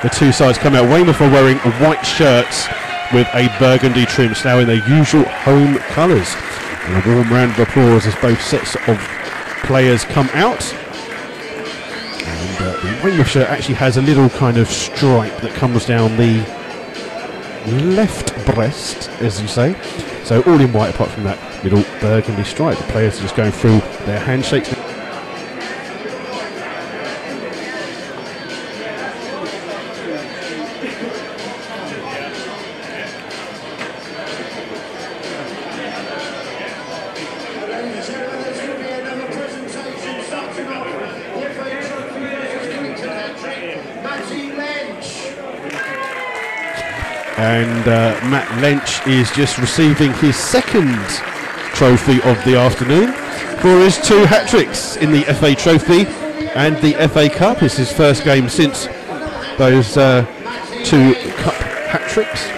The two sides come out. Weymouth are wearing white shirts with a burgundy trim, now in their usual home colours. And a warm round of applause as both sets of players come out. And the Weymouth shirt actually has a little kind of stripe that comes down the left breast, as you say. So all in white apart from that little burgundy stripe. The players are just going through their handshakes. And Matt Lynch is just receiving his second trophy of the afternoon for his two hat-tricks in the FA Trophy and the FA Cup. It's his first game since those two cup hat-tricks.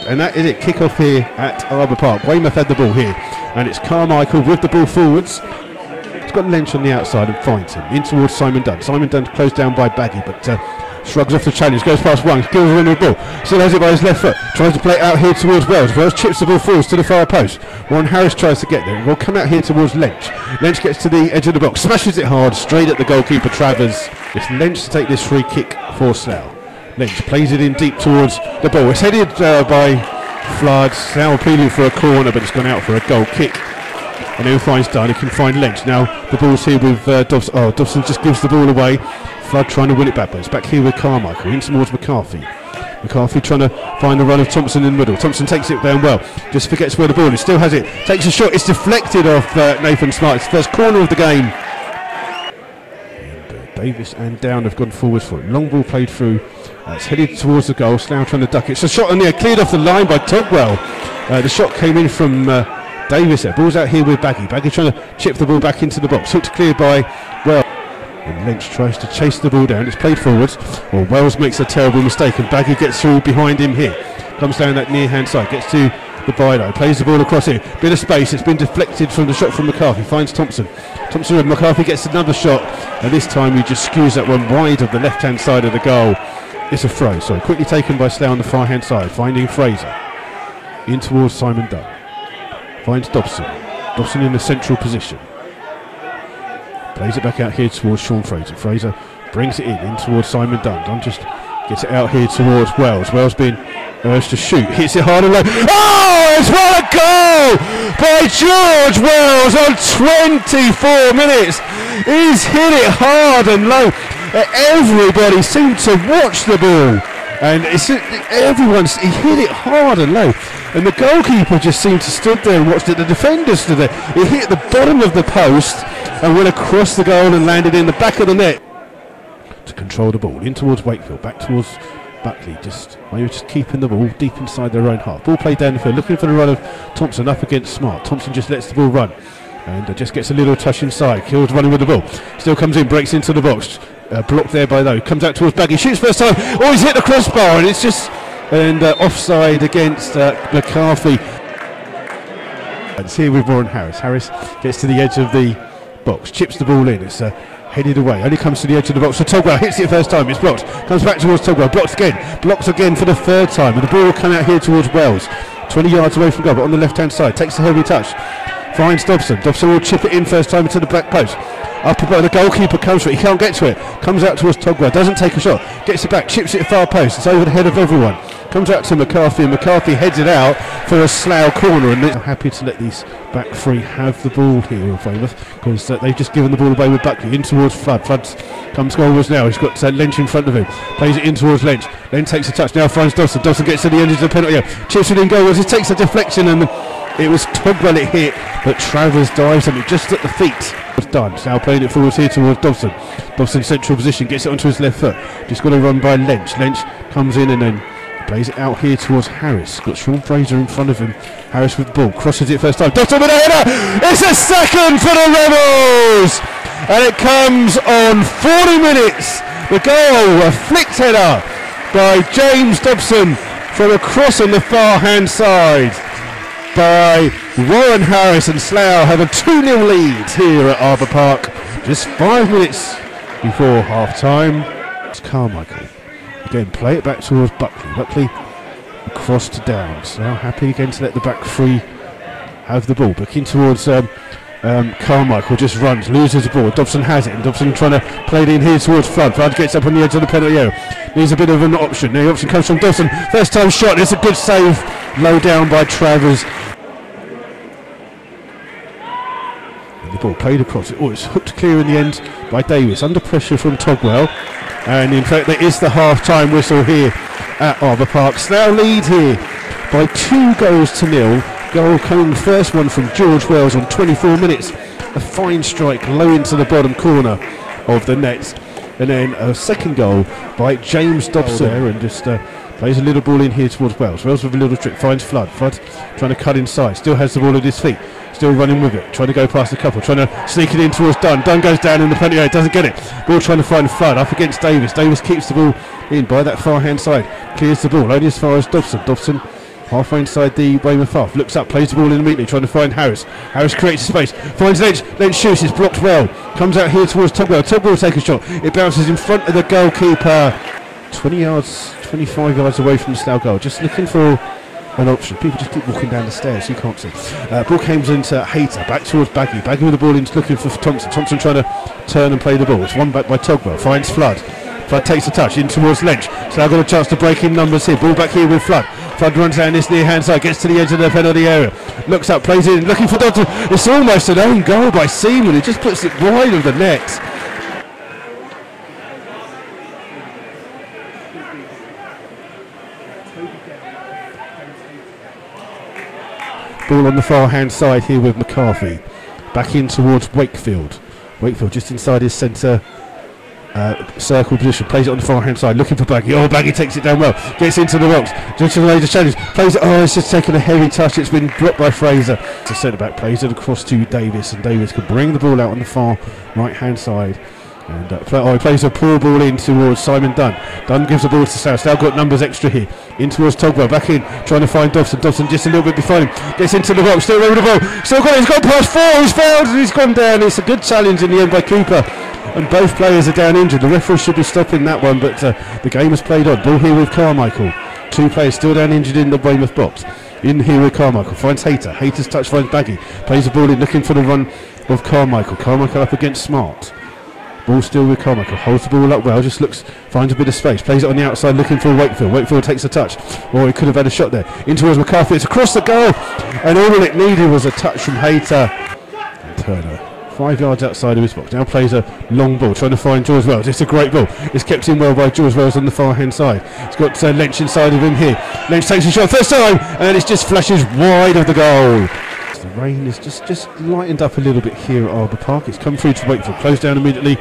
And that is it, kick-off here at Arbour Park. Weymouth had the ball here, and it's Carmichael with the ball forwards. He's got Lynch on the outside and finds him in towards Simon Dunn. Simon Dunn closed down by Baggy, but shrugs off the challenge, goes past one, gives him the ball, still has it by his left foot, tries to play it out here towards Wells. Wells chips the ball forwards to the far post. Warren Harris tries to get there. Will come out here towards Lynch. Lynch gets to the edge of the box, smashes it hard, straight at the goalkeeper Travers. It's Lynch to take this free kick for Slough. Lynch plays it in deep towards the ball. It's headed by Flood. Slough appealing for a corner, but it's gone out for a goal kick. And then finds Dunn. He can find Lynch. Now the ball's here with Dobson. Oh, Dobson just gives the ball away. Flood trying to win it back, but it's back here with Carmichael. In towards McCarthy. McCarthy trying to find the run of Thompson in the middle. Thompson takes it down well. Just forgets where the ball is. Still has it. Takes a shot. It's deflected off Nathan Smart. It's the first corner of the game. And Davis and Down have gone forwards for it. Long ball played through. It's headed towards the goal. Slough trying to duck it. It's a shot on there, cleared off the line by Togwell. The shot came in from Davis there. Ball's out here with Baggy. Baggy trying to chip the ball back into the box. Hooked clear by Wells. And Lynch tries to chase the ball down. It's played forwards. Well, Wells makes a terrible mistake and Baggy gets through behind him here. Comes down that near hand side. Gets to the byline. Plays the ball across here. Bit of space. It's been deflected from the shot from McCarthy. Finds Thompson. Thompson and McCarthy gets another shot. And this time he just skews that one wide of the left hand side of the goal. It's a throw, so quickly taken by Slough on the far hand side, finding Fraser. In towards Simon Dunn. Finds Dobson. Dobson in the central position. Plays it back out here towards Sean Fraser. Fraser brings it in towards Simon Dunn. Dunn just gets it out here towards Wells. Wells being urged to shoot. Hits it hard and low. Oh, it's what a goal by George Wells on 24 minutes. He's hit it hard and low. Everybody seemed to watch the ball, and he hit it hard and low, and the goalkeeper just seemed to stood there and watched it. The defenders stood there. It hit the bottom of the post and went across the goal and landed in the back of the net. To control the ball in towards Wakefield, back towards Buckley, maybe just keeping the ball deep inside their own half. Ball played down the field, looking for the run of Thompson up against Smart. Thompson just lets the ball run and just gets a little touch inside. Kills running with the ball, still comes in, breaks into the box. Blocked there by Lowe, comes out towards Baggy, shoots first time, oh, he's hit the crossbar, and it's just offside against McCarthy. It's here with Warren Harris. Harris gets to the edge of the box, chips the ball in, it's headed away, only comes to the edge of the box, so Togwell hits it first time, it's blocked, comes back towards Togwell, blocks again for the third time, and the ball will come out here towards Wells, 20 yards away from goal, but on the left hand side, takes a heavy touch, finds Dobson. Dobson will chip it in first time into the back post. Up above, the goalkeeper comes for it, he can't get to it, comes out towards Togwell, doesn't take a shot, gets it back, chips it far post, it's over the head of everyone, comes out to McCarthy, and McCarthy heads it out for a Slough corner, and they're happy to let these back three have the ball here in Weymouth, because they've just given the ball away with Buckley, in towards Flood. Flood comes goalwards now, he's got Lynch in front of him, plays it in towards Lynch, then takes a touch, now finds Dobson. Dobson gets to the end of the penalty area, chips it in goalwards, he takes a deflection, and it was Togwell it hit, but Travers dives on it just at the feet. Dunn. Now playing it forwards here towards Dobson. Dobson central position, gets it onto his left foot. Just got to run by Lynch. Lynch comes in and then plays it out here towards Harris. Got Sean Fraser in front of him. Harris with the ball, crosses it first time. Dobson with a header! It's a second for the Rebels! And it comes on 40 minutes. The goal, a flicked header by James Dobson from across on the far hand side by Warren Harris, and Slough have a 2-0 lead here at Arbour Park just 5 minutes before half time. It's Carmichael. Again, play it back towards Buckley. Buckley across to Downs. Now happy again to let the back three have the ball. Booking towards Carmichael, just runs, loses the ball. Dobson has it, and Dobson trying to play it in here towards Flood. Flood gets up on the edge of the penalty area. Needs a bit of an option. The option comes from Dobson. First time shot. It's a good save. Low down by Travers. And the ball played across it. Oh, it's hooked clear in the end by Davis. Under pressure from Togwell. And in fact, there is the half-time whistle here at Arbour Park. Slough lead here by 2-0. Goal coming, the first one from George Wells on 24 minutes. A fine strike low into the bottom corner of the net. And then a second goal by James Dobson there, and just plays a little ball in here towards Wells. Wells with a little trick, finds Flood. Flood trying to cut inside, still has the ball at his feet. Still running with it, trying to go past the couple, trying to sneak it in towards Dunn. Dunn goes down in the penalty area, doesn't get it. Ball trying to find Flood up against Davis. Davis keeps the ball in by that far hand side, clears the ball only as far as Dobson. Dobson halfway inside the Weymouth half, looks up, plays the ball in immediately, trying to find Harris. Harris creates space, finds Lynch. Lynch shoots, it's blocked well. Comes out here towards Togwell. Togwell will take a shot. It bounces in front of the goalkeeper. 20 yards, 25 yards away from the Slough goal. Just looking for an option. People just keep walking down the stairs, you can't see. Ball comes into Hayter, back towards Baggy. Baggy with the ball in, looking for Thompson. Thompson trying to turn and play the ball. It's one back by Togwell, finds Flood. Flood takes a touch in towards Lynch. Slough got a chance to break in numbers here. Ball back here with Flood. Flood runs down this near hand side, gets to the edge of the penalty area. Looks up, plays in, looking for Dobson. It's almost an own goal by Seaman. He just puts it wide of the net. Ball on the far hand side here with McCarthy. Back in towards Wakefield. Wakefield just inside his centre circle position. Plays it on the far hand side, looking for Baggy. Oh, Baggy takes it down well. Gets into the rocks. Just a major challenge. Plays it. Oh, it's just taken a heavy touch. It's been blocked by Fraser. The centre back plays it across to Davis, and Davis can bring the ball out on the far right hand side. And he plays a poor ball in towards Simon Dunn. Dunn gives the ball to Slough. Slough got numbers extra here. In towards Togwell. Back in, trying to find Dobson. Dobson just a little bit behind him. Gets into the box. Still over the ball. Still got it. He's got past four. He's failed and he's gone down. It's a good challenge in the end by Cooper. And both players are down injured. The referee should be stopping that one, but the game has played on. Ball here with Carmichael. Two players still down injured in the Weymouth box. In here with Carmichael. Finds Hayter. Hayter's touch finds Baggy. Plays the ball in, looking for the run of Carmichael. Carmichael up against Smart. Ball still with Carmichael, holds the ball up well, just looks, finds a bit of space, plays it on the outside looking for Wakefield. Wakefield takes a touch, or he could have had a shot there. In towards McCarthy, it's across the goal, and all it needed was a touch from Hayter. And Turner, 5 yards outside of his box, now plays a long ball, trying to find George Wells. It's a great ball, it's kept in well by George Wells on the far hand side. He's got Lynch inside of him here. Lynch takes a shot, first time, and it just flashes wide of the goal. The rain is just lightened up a little bit here at Arbour Park. It's come through to Wakefield, closed down immediately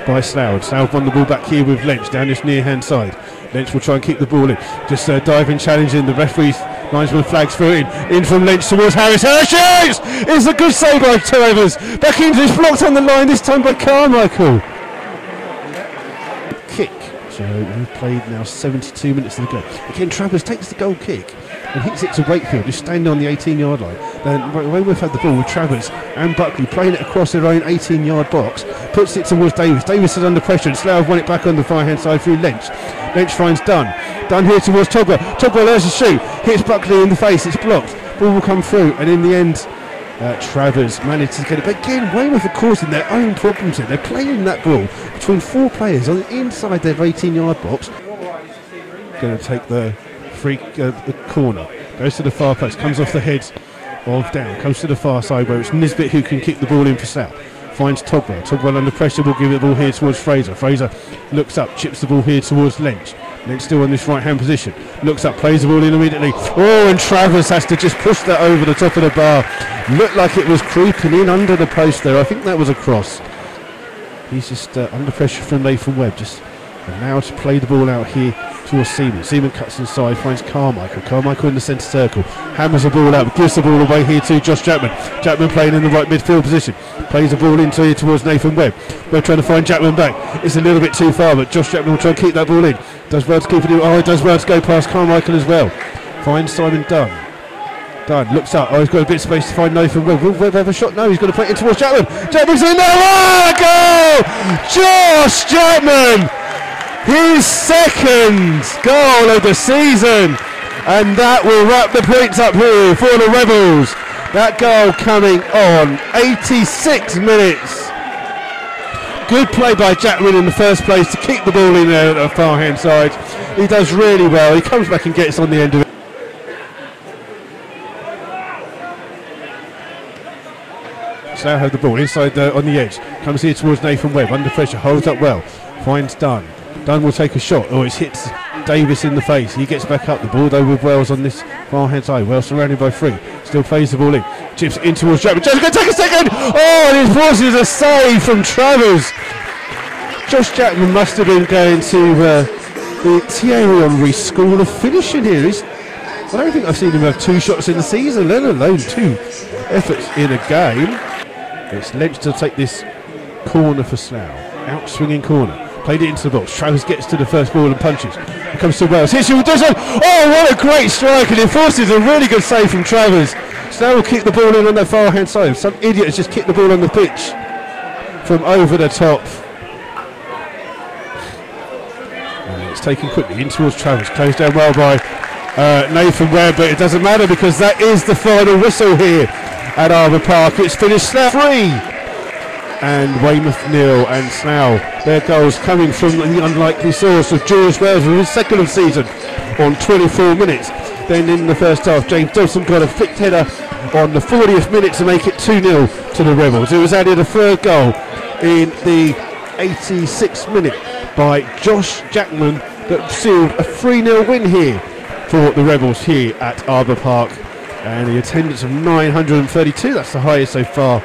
by Slough. Slough won the ball back here with Lynch down this near hand side. Lynch will try and keep the ball in, just diving, challenging. The referee's linesman flags for it in from Lynch towards Harris. Harris shoots! It's a good save by Travers. Back into this, blocked on the line, this time by Carmichael. Kick. So we've played now 72 minutes to go. Again, Travers takes the goal kick and hits it to Wakefield, just standing on the 18-yard line. Then Weymouth had the ball with Travers and Buckley playing it across their own 18-yard box, puts it towards Davis. Davis is under pressure, and Slough won it back on the far-hand side through Lynch. Lynch finds Dunn. Dunn here towards Togwell. Togwell has a shoot, hits Buckley in the face, it's blocked. Ball will come through, and in the end, Travers managed to get it. But again, Weymouth are causing their own problems here. They're playing that ball between four players on the inside their 18-yard box. Going to take the free the corner. Goes to the far post, comes off the head of Down, comes to the far side where it's Nisbet who can kick the ball in for Slough. Finds Togwell. Togwell under pressure will give the ball here towards Fraser. Fraser looks up, chips the ball here towards Lynch. Then still on this right hand position, looks up, plays the ball in immediately. Oh, and Travers has to just push that over the top of the bar. Looked like it was creeping in under the post there. I think that was a cross. He's just under pressure from Nathan Webb, just allowed to play the ball out here towards Seaman. Seaman cuts inside, finds Carmichael. Carmichael in the centre circle, hammers the ball out, gives the ball away here to Josh Jackman. Jackman playing in the right midfield position, plays the ball into here towards Nathan Webb. We're trying to find Jackman back. It's a little bit too far, but Josh Jackman will try and keep that ball in. Does well to keep it in. Oh, he does well to go past Carmichael as well. Finds Simon Dunn. Dunn looks up. Oh, he's got a bit of space to find Nathan Webb. Will Webb have a shot? No, he's going to play it in towards Jackman. Jackman's in there. Oh, goal! Josh Jackman! His second goal of the season, and that will wrap the points up here for the Rebels. That goal coming on 86 minutes. Good play by Jackman in the first place to keep the ball in there at the far hand side. He does really well. He comes back and gets on the end of it. Slough have the ball inside on the edge. Comes here towards Nathan Webb, under pressure, holds up well, finds Dunn. Dunn will take a shot. Oh, it hits Davis in the face. He gets back up. The ball though with Wells on this far hand side. Wells surrounded by three. Still plays the ball in. Chips in towards Jackman. Jackman's going to take a second. Oh, and it forces a save from Travers. Josh Jackman must have been going to the Thierry Henry School of Finishing here. I don't think I've seen him have 2 shots in the season, let alone 2 efforts in a game. It's Lynch to take this corner for Slough. Out swinging corner. Played it into the box. Travers gets to the first ball and punches. It comes to Wells. Hits you. Does it. Oh, what a great strike! And it forces a really good save from Travers. Slough will kick the ball in on that far hand side. Some idiot has just kicked the ball on the pitch from over the top. And it's taken quickly in towards Travers. Closed down well by Nathan Webb, but it doesn't matter because that is the final whistle here at Arbour Park. It's finished Slough 3 and Weymouth 0, and Slough, their goals coming from the unlikely source of George Wells with his second of season on 24 minutes. Then in the first half, James Dobson got a flicked header on the 40th minute to make it 2-0 to the Rebels. It was added a third goal in the 86th minute by Josh Jackman that sealed a 3-0 win here for the Rebels here at Arbour Park. And the attendance of 932, that's the highest so far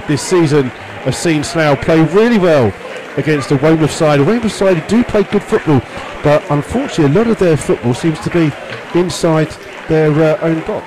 this season. I've seen Slough play really well against the Weymouth side. The Weymouth side do play good football, but unfortunately a lot of their football seems to be inside their own box.